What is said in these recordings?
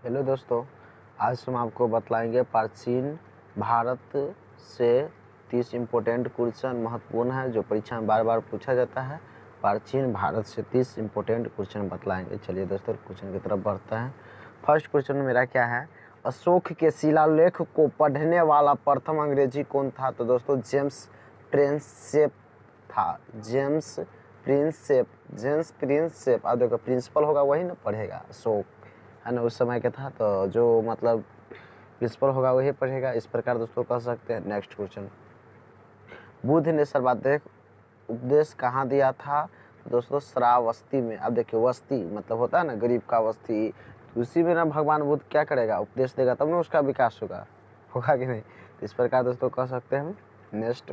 Hello दोस्तों, आज हम आपको बतलाएंगे प्राचीन भारत से 30 इम्पोर्टेंट क्वेश्चन महत्वपूर्ण है जो परीक्षा में बार बार पूछा जाता है। प्राचीन भारत से 30 इम्पोर्टेंट क्वेश्चन बतलाएंगे। चलिए दोस्तों क्वेश्चन की तरफ बढ़ते हैं। फर्स्ट क्वेश्चन मेरा क्या है, अशोक के शिलालेख को पढ़ने वाला प्रथम अंग्रेजी कौन था? तो दोस्तों जेम्स प्रिंसेप था। James Prinsep. अब देखो प्रिंसिपल होगा वही ना पढ़ेगा, अशोक है ना, उस समय का था, तो जो मतलब प्रिंसिपल होगा वही पढ़ेगा। इस प्रकार दोस्तों कह सकते हैं। नेक्स्ट क्वेश्चन, बुद्ध ने सर्वाधिक उपदेश कहाँ दिया था? तो दोस्तों श्रावस्ती में। अब देखिए वस्ती मतलब होता है ना गरीब का वस्ती, तो उसी में ना भगवान बुद्ध क्या करेगा, उपदेश देगा, तब ना उसका विकास होगा कि नहीं। तो इस प्रकार दोस्तों कह सकते हैं हम। नेक्स्ट,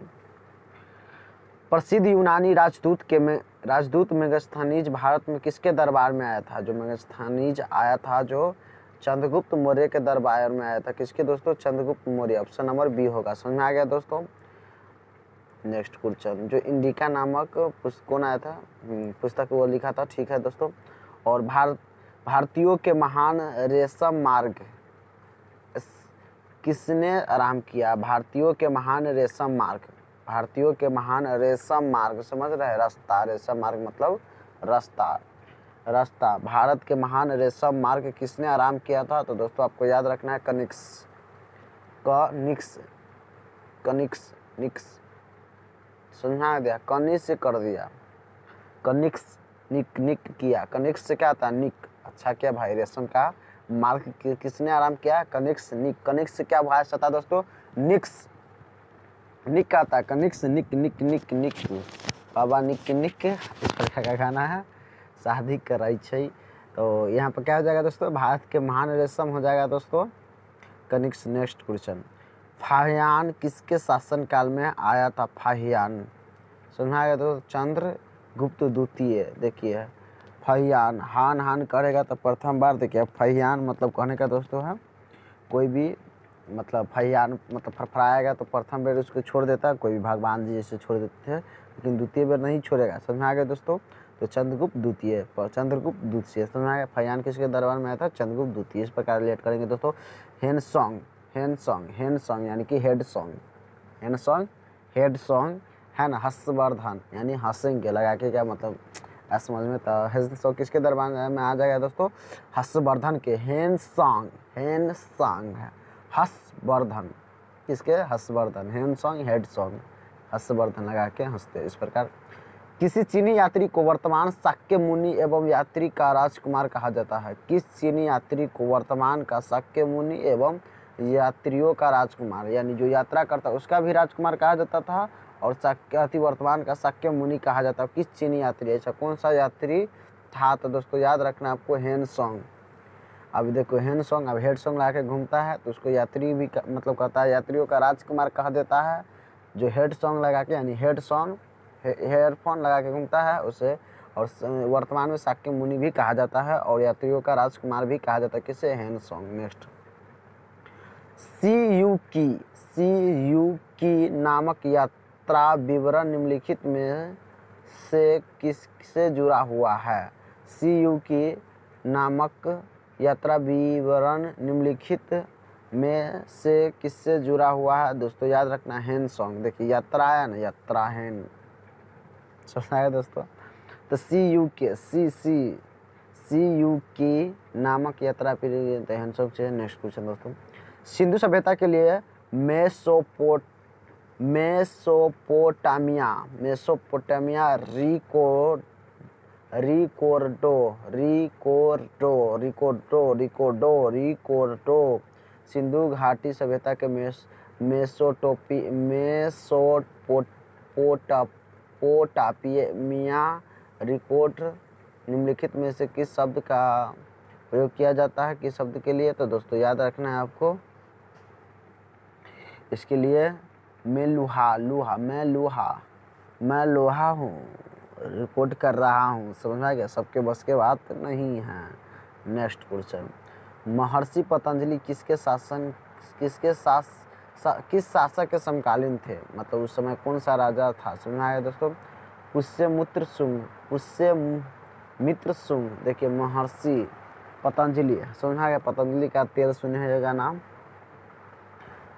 प्रसिद्ध यूनानी राजदूत मेगास्थनीज भारत में किसके दरबार में आया था? जो मेगास्थनीज आया था जो चंद्रगुप्त मौर्य के दरबार में आया था। किसके दोस्तों? Chandragupta Maurya. Option number B होगा। समझ में आ गया दोस्तों। नेक्स्ट क्वेश्चन, जो इंडिका नामक कौन आया था पुस्तक वो लिखा था, ठीक है दोस्तों। और भारतीयों के महान रेशम मार्ग किसने आरंभ किया? भारतीयों के महान रेशम मार्ग समझ रहे हैं? रास्ता, रेशम मार्ग मतलब रास्ता। भारत के महान रेशम मार्ग किसने आरंभ किया था? तो दोस्तों आपको याद रखना है कनिक्स समझा दिया, कनी से कर दिया, कनिक्स निक किया। कनिक्स से क्या आता है? निक। अच्छा क्या भाई, रेशम का मार्ग किसने आरंभ किया? कनिक्स से क्या भाषा आता है दोस्तों? निक आता है। कनिक्स निक बाबा निक इस प्रकार का गाना है, शादी कराई छै। तो यहाँ पर क्या हो जाएगा दोस्तों? भारत के महान रेशम हो जाएगा दोस्तों कनिक्स। नेक्स्ट क्वेश्चन, फाहियान किसके शासनकाल में आया था? फाहियान समझा गया दोस्तों? चंद्रगुप्त द्वितीय। देखिए फाहियान हान करेगा तो प्रथम बार। देखिए फाहियान मतलब कहने का दोस्तों है कोई भी मतलब फाहियान मतलब फड़फड़ाएगा तो प्रथम बार उसको छोड़ देता है, कोई भी भगवान जी जैसे छोड़ देते थे, लेकिन द्वितीय बार नहीं छोड़ेगा। समझ में आ गया दोस्तों? तो चंद्रगुप्त द्वितीय समझ में आ गया। फाहियान किसके दरबार में आया था? चंद्रगुप्त द्वितीय। इस प्रकार रिलेट करेंगे दोस्तों। हेन सॉन्ग यानी कि हेड सॉन्ग है ना। हर्षवर्धन यानी हंसेंगे लगा के, क्या मतलब समझ में? तो हेन सॉन्ग किसके दरबार में आ जाएगा दोस्तों? हर्षवर्धन के। हेन सॉन्ग है हर्षवर्धन। किसके? हर्षवर्धन। हेन सॉन्ग हेड सॉन्ग, हर्षवर्धन लगा के हंसते। इस प्रकार किसी चीनी यात्री को वर्तमान शाक्य मुनि एवं यात्री का राजकुमार कहा जाता है? किस चीनी यात्री को वर्तमान का शाक्य मुनि एवं यात्रियों का राजकुमार, यानी जो यात्रा करता है उसका भी राजकुमार कहा जाता था, और वर्तमान का शाक्य मुनि कहा जाता है? किस चीनी यात्री, ऐसा कौन सा यात्री था? तो दोस्तों याद रखना आपको, हेन सॉन्ग। अब देखो हेन सॉन्ग अब हेड सॉन्ग ला के घूमता है तो उसको यात्री भी मतलब कहता है, यात्रियों का राजकुमार कहा देता है। जो हेड सॉन्ग लगा के यानी हेड सॉन्ग हेयरफोन लगा के घूमता है उसे, और वर्तमान में शाक्य मुनि भी कहा जाता है और यात्रियों का राजकुमार भी कहा जाता है। किसे? हेन सॉन्ग। नेक्स्ट, सी यू की नामक यात्रा विवरण निम्नलिखित में से किससे जुड़ा हुआ है? सी यू की नामक यात्रा विवरण निम्नलिखित में से किससे जुड़ा हुआ है? दोस्तों याद रखना हेन सॉन्ग। देखिए यात्रा है ना, यात्रा हेन समझा है दोस्तों। तो सी यू की नामक यात्रा हेन सॉन्ग से। नेक्स्ट क्वेश्चन दोस्तों, सिंधु सभ्यता के लिए मेसोपोटामिया रिकोर्डो सिंधु घाटी सभ्यता के मेसोपोटामिया रिकोर्ड निम्नलिखित में से किस शब्द का प्रयोग किया जाता है? किस शब्द के लिए? तो दोस्तों याद रखना है आपको इसके लिए। मैं लोहा हूँ, रिकॉर्ड कर रहा हूँ। समझ में आ गया? सबके बस के बात नहीं है। नेक्स्ट क्वेश्चन, महर्षि पतंजलि किस शासक के समकालीन थे? मतलब उस समय कौन सा राजा था? समझ में आया दोस्तों? पुष्यमित्र शुंग। देखिए महर्षि पतंजलि है, समझ में आ गया। पतंजलि का तेल सुने होगा नाम।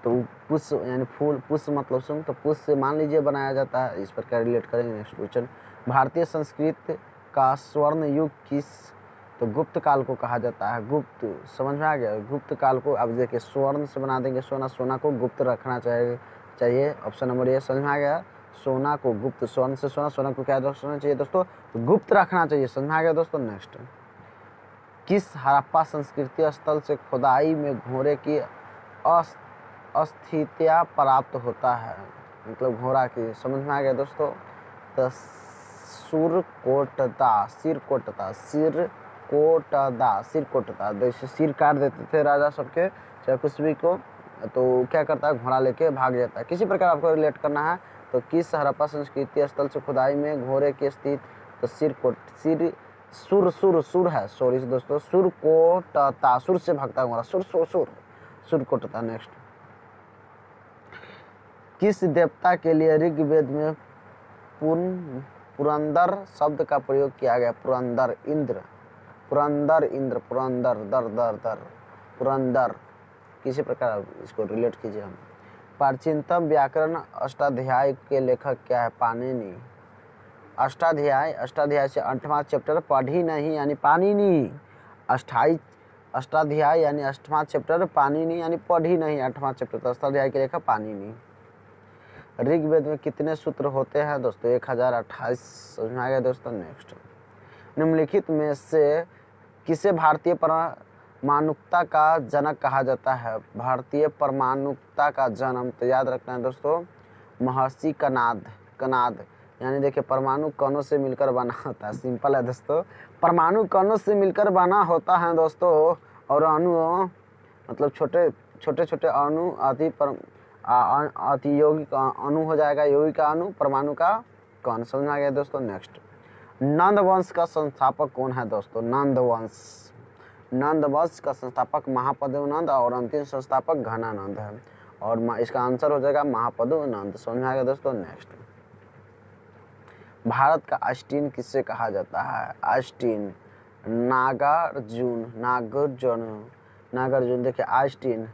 तो पुष्प यानी फूल, पुष्प मतलब सुन, तो पुष्प से मान लीजिए बनाया जाता है। इस प्रकार रिलेट करेंगे। नेक्स्ट क्वेश्चन, भारतीय संस्कृत का स्वर्ण युग किस, तो गुप्त काल को कहा जाता है। गुप्त, समझ में आ गया। गुप्त काल को अब देखिए स्वर्ण से बना देंगे सोना, सोना को गुप्त रखना चाहिए। ऑप्शन नंबर ए, समझ में आ गया। सोना को गुप्त, स्वर्ण से सोना, सोना को क्या रखना चाहिए दोस्तों, तो गुप्त रखना चाहिए। समझ में आ गया दोस्तों। नेक्स्ट, किस हड़प्पा संस्कृति स्थल से खुदाई में घोड़े की अस्थित्या प्राप्त होता है, मतलब घोड़ा की, समझ में आ गया दोस्तों। तो सिरकोटता, जैसे सिर काट देते थे राजा सबके, चाहे कुछ भी को, तो क्या करता है, घोड़ा लेके भाग जाता है। किसी प्रकार आपको रिलेट करना है। तो किस हड़प्पा संस्कृति स्थल से खुदाई में घोड़े की स्थित, तो सुर है, सॉरी दोस्तों, सुरकोटता, सुर से भागता है घोड़ा, सुरकोटता। नेक्स्ट, किस देवता के लिए ऋग्वेद में पुरंदर शब्द का प्रयोग किया गया। पुरंदर इंद्र, पुरंदर। किसी प्रकार इसको रिलेट कीजिए हम। प्राचीनतम व्याकरण अष्टाध्याय के लेखक क्या है। पाणिनि। अष्टाध्याय से 8वां चैप्टर पढ़ी नहीं यानी पाणिनि। अष्टाध्याय यानी 8वां चैप्टर, पाणिनि यानी पढ़ी नहीं 8वां चैप्टर, तो अष्टाध्याय के लेखक पाणिनि। ऋग्वेद में कितने सूत्र होते हैं दोस्तों, 1028। समझ में आ गया दोस्तों। नेक्स्ट, निम्नलिखित में से किसे भारतीय परमाणुकता का जनक कहा जाता है। भारतीय परमाणुकता का जन्म, तो याद रखना है दोस्तों, महर्षि कनाद यानी देखिए परमाणु कणों से मिलकर बना होता है। सिंपल है दोस्तों, परमाणु कणों से मिलकर बना होता है दोस्तों। और अणु मतलब छोटे छोटे अणु अति यौगिक अणु हो जाएगा, यौगिक अणु, परमाणु का कण। समझ में आ गया दोस्तों। नेक्स्ट, नंद वंश का संस्थापक कौन है दोस्तों। नंद वंश का संस्थापक महापद्म नंद और अंतिम संस्थापक घनानंद है। और इसका आंसर हो जाएगा महापद्म नंद। समझ में आ गया दोस्तों। नेक्स्ट, भारत का आस्टीन किससे कहा जाता है। आस्टीन, नागार्जुन। देखिए आस्टीन,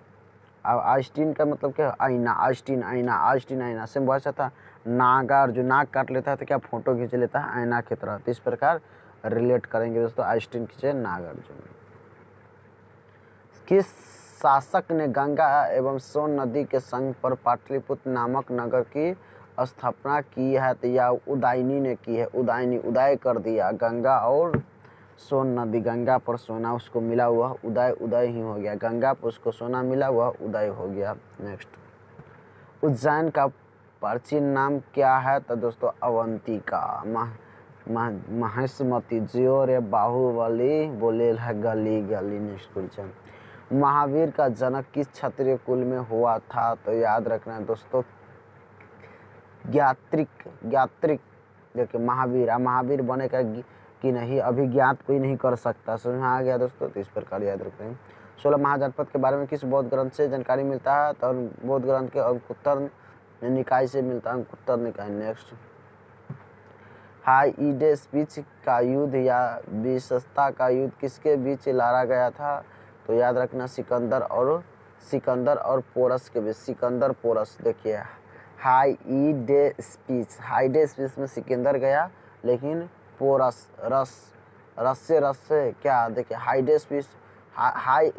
अब आस्टीन का मतलब क्या है, आईना। आईना से बहुत था। नागार्जुन, नाक काट लेता है तो क्या फोटो खींच लेता है आईना की तरह। तो इस प्रकार रिलेट करेंगे दोस्तों, आस्टीन खींचे नागार्जुन। किस शासक ने गंगा एवं सोन नदी के संग पर पाटलिपुत्र नामक नगर की स्थापना की है, तो या उदयनी ने की है। उदय कर दिया गंगा और सोन नदी, गंगा पर सोना उसको मिला हुआ, उदय ही हो गया। गंगा पर उसको सोना मिला हुआ, उदय हो गया। नेक्स्ट, उज्जैन का प्राचीन नाम क्या है, तो दोस्तों अवंतिका। महेशमती जियो रे बाहुबली बोले है गली गली। नेक्स्ट क्वेश्चन, महावीर का जनक किस क्षत्रिय कुल में हुआ था, तो याद रखना है दोस्तों ज्ञात्रिक। देखिए महावीर बनेगा कि नहीं, अभी ज्ञात कोई नहीं कर सकता। समझ में आ गया दोस्तों। तो इस प्रकार याद रखते हैं। 16 महाजनपद के बारे में किस बौद्ध ग्रंथ से जानकारी मिलता है, तो बौद्ध ग्रंथ के अंकुत्तर निकाय से मिलता है। अंकुत्तर निकाय। नेक्स्ट, हाइडे स्पीच का युद्ध या विशेषता का युद्ध किसके बीच लड़ा गया था, तो याद रखना सिकंदर और पोरस के बीच। सिकंदर पोरस। देखिए हाइडे स्पीच में सिकंदर गया, लेकिन पोरस रस से क्या, देखिए हाई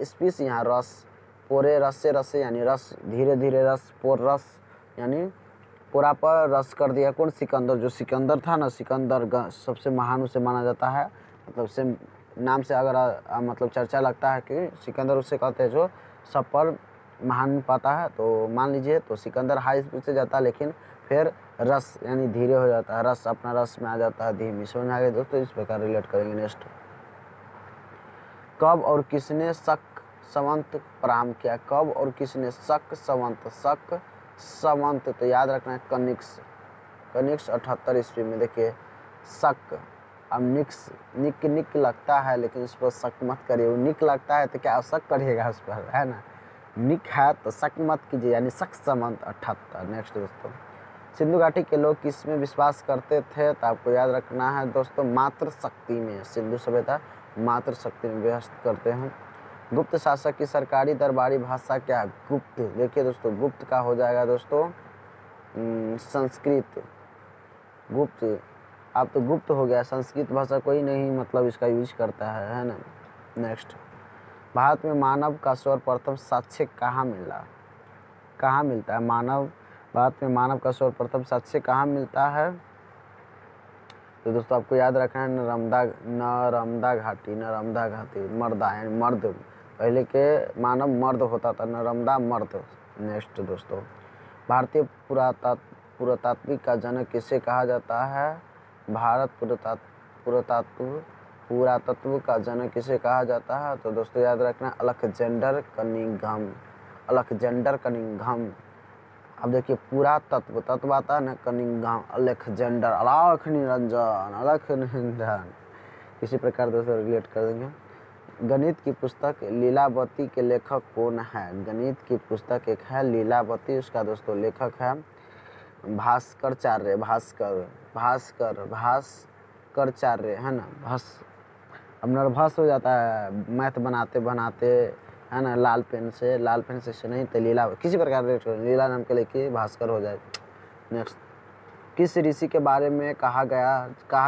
स्पीच यहाँ रस, पोरे रस से यानी रस, धीरे धीरे रस, पोर रस यानी पूरा पर रस कर दिया। कौन, सिकंदर। जो सिकंदर था ना, सिकंदर सबसे महान उसे माना जाता है, मतलब से नाम से अगर मतलब चर्चा लगता है कि सिकंदर उससे कहते हैं जो सब पर महान पाता है, तो मान लीजिए तो सिकंदर हाई स्पीड से जाता है, लेकिन फिर रस यानी धीरे हो जाता है, रस अपना रस में आ जाता है धीमी। समझ में आ गया दोस्तों। इस प्रकार रिलेट करेंगे। नेक्स्ट, कब और किसने शक संवत प्रारंभ किया। कब और किसने शक संवत, तो याद रखना है कनिक्स 78 ईस्वी में। देखिए शक, अब निक लगता है, लेकिन उस पर शक मत करिए। वो निक लगता है तो क्या शक करिएगा उस पर, है ना। निक है तो शक मत कीजिए, यानी शक संवत 78। नेक्स्ट दोस्तों, सिंधु घाटी के लोग किस में विश्वास करते थे, तो आपको याद रखना है दोस्तों मात्र शक्ति में। सिंधु सभ्यता मातृशक्ति में व्यस्त करते हैं। गुप्त शासक की सरकारी दरबारी भाषा क्या है? गुप्त। देखिए दोस्तों, गुप्त का हो जाएगा दोस्तों संस्कृत। गुप्त, अब तो गुप्त हो गया, संस्कृत भाषा कोई नहीं मतलब इसका यूज करता है ना। नेक्स्ट, भारत में मानव का सर्वप्रथम साक्ष्य कहाँ मिला? कहाँ मिलता है मानव? भारत में मानव का सर्वप्रथम साक्ष्य कहाँ मिलता है? तो दोस्तों आपको याद रखना है नर्मदा घाटी, मर्दा यानी मर्द, पहले के मानव मर्द होता था, नर्मदा मर्द। नेक्स्ट दोस्तों, भारतीय पुरातात्विक का जनक किसे कहा जाता है? भारत पुरातत्व का जनक किसे कहा जाता है? तो दोस्तों याद रखना अलेक्जेंडर कनिंघम। अब देखिए तत्व आता है ना, कनिंघम, अलेक्जेंडर, अलख निरंजन। इसी प्रकार दोस्तों रिलेट कर देंगे। गणित की पुस्तक लीलावती के लेखक कौन है? गणित की पुस्तक एक है लीलावती, उसका दोस्तों लेखक है भास्कराचार्य, भास्कराचार्य है ना। अब नर्वस हो जाता है मैथ बनाते बनाते है ना, लाल पेन से नहीं तो लीला, किसी प्रकार लीला नाम के लेके भास्कर हो जाए। नेक्स्ट, किस ऋषि के बारे में कहा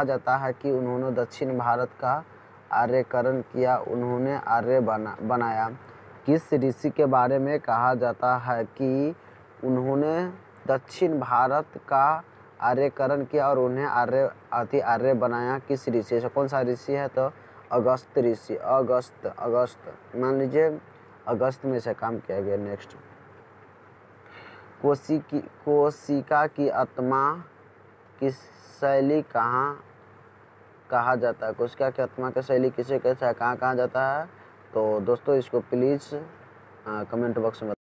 जाता है कि उन्होंने दक्षिण भारत का आर्यकरण किया, उन्होंने आर्य बनाया? किस ऋषि के बारे में कहा जाता है कि उन्होंने दक्षिण भारत का आर्यकरण किया और उन्हें आर्य बनाया? किस ऋषि? ऐसा कौन सा ऋषि है? तो अगस्त ऋषि, अगस्त मान लीजिए अगस्त में से काम किया गया। नेक्स्ट, कोशिका की आत्मा की शैली कहा जाता है? कोशिका की आत्मा की शैली किसे कहता है, कहाँ जाता है? तो दोस्तों इसको प्लीज़ कमेंट बॉक्स में